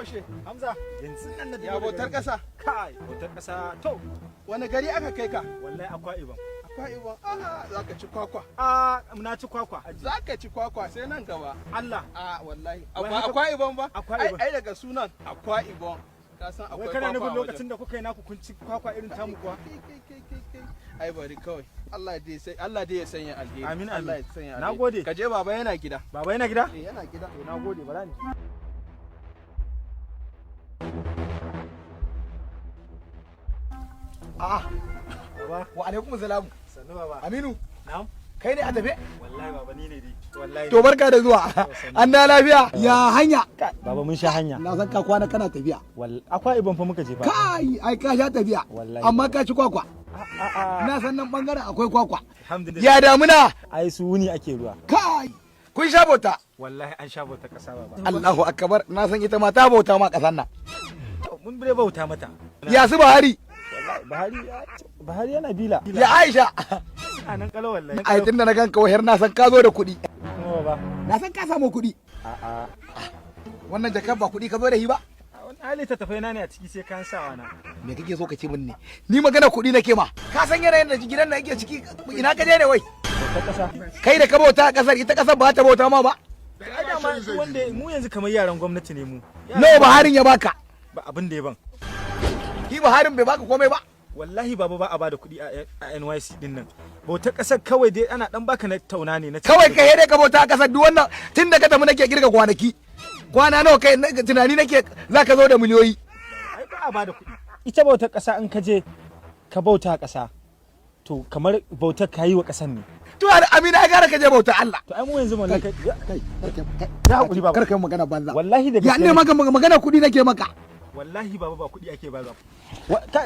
Yaushe? Hamza, yanzu nan na Ya bautar ƙasa? Kai, bautar ƙasa. To, Wani gari aka kai ka? wallahi Akwa Ibom. Akwa Ibom. Aha, za ka ci kwakwa. Na ci kwakwa. Za ka ci kwakwa sai nan gaba. Allah. Wallahi. Wai haka- Akwa Ibom ba? Akwa Ibom. Ai daga sunan Akwa Ibom. Ka san Wai akwai kana kwakwa nufin a lokacin wajen. da kuka yi naku kun ci kwakwa irin tamu kuwa? Kai. Ai bari kawai. Allah dai ya sanya alheri. Amin, amin. Allah ya sanya alheri. Nagode. Ka je baba yana gida. Baba yana gida? Yana gida. To, nagode, bara ni. Baba, Wa alaikum salamu. sannu baba. Aminu, Na'am. kai ne a tafe? Wallahi baba ni ne dai. Wallahi. To barka da zuwa. An da lafiya. Ya hanya. Baba mun sha hanya. Na san ka kwana kana tafiya. Akwa Ibom fa muka je fa. Kai, ai ka sha tafiya. Wallahi. Amma ka ci kwakwa. A'a. Na san nan bangaren akwai kwakwa. Alhamdulillah. Ya damuna. Ai su wuni ake ruwa. Kai. Kun sha bauta. Wallahi an sha bauta ƙasa baba. Allahu akbar. Na san ita ma ta bauta ma kasan nan. Mun bai bauta mata. Ya su Buhari. Bahari yana bila. Ya Aisha. A nan kalo wallahi. Ai tunda na ganka wayar na san ka zo da kuɗi. Kuma baba. Na san ka samu kuɗi. A'a. Wannan jakar ba kuɗi ka zo da shi ba. Wani hali ta tafai na ne a ciki sai kayan sawa na. Me kake so ka ce min ne? Ni magana kuɗi nake ma. Ka san yanayin da gidan da yake ciki ina ka je ne wai? Bautar ƙasa. Kai da ka bauta a kasar ita kasar ba ta bauta ma ba. Ai da ma wanda mu yanzu kamar yaran gwamnati ne mu. Nawa Buharin ya baka? Ba abin da ya ban. Shi Buharin bai baka komai ba. Wallahi baba ba a bada kuɗi a NYC din nan. Bautar ƙasar kawai dai ana dan baka na tauna ne na. Kawai ka yare ka bauta a kasar duk wannan tun da ka tafi nake kirga kwanaki. Kwana nawa kai tunani nake za ka zo da miliyoyi. Ai ba a bada kuɗi. Ita bautar ƙasa in ka je ka bauta a ƙasa to kamar bautar ka yi wa ƙasar ne. To Amina ya gara ka je bauta Allah. To ai mu yanzu mun kai Kai, ya hakuri baba. kar kai magana banza. Wallahi da Ya ne maka magana kuɗi nake maka. Wallahi baba ba kuɗi ake ba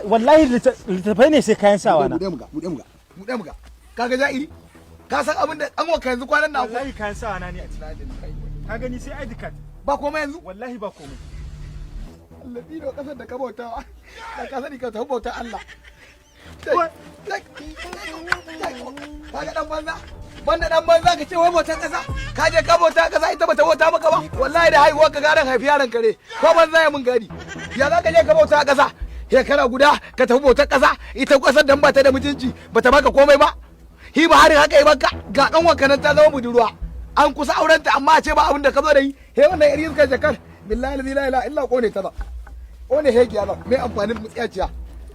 wallahi littafai ne sai kayan sawa na. Buɗe muga. Kaga ja'iri? Ka san abin da an waka yanzu kwanan na Wallahi kayan sawa na ne a ciki. Ka gani sai ID card. ba komai yanzu. Wallahi ba komai. Allah dino kasar da ka bauta da ka sani ka tafi bauta Allah. Kaga dan banza. Banda dan banza ka ce wai bautar kasa. Ka je ka bauta kasa ita bata bauta maka ba. Wallahi da haihuwar ka garan haifi yaron kare. Ko banza ya mun gadi. Ya za ka je ka bauta kasa. Shekara guda ka tafi bautar kasa ita kasar dan bata da mutunci bata baka komai ba. Hi ba harin haka yi baka ga kan wanka nan ta zama budurwa. An kusa aurenta amma a ce ba abin da ka zo da yi. He wannan yari ka jakar. Billahi la ilaha illa kone ta ba. Kone hegiya ba. Me amfanin mutsiyaciya.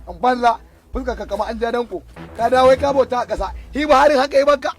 An banza fuska ka kama an ja danko. Ka dawo ka bauta a kasa. Hi ba harin haka yi baka.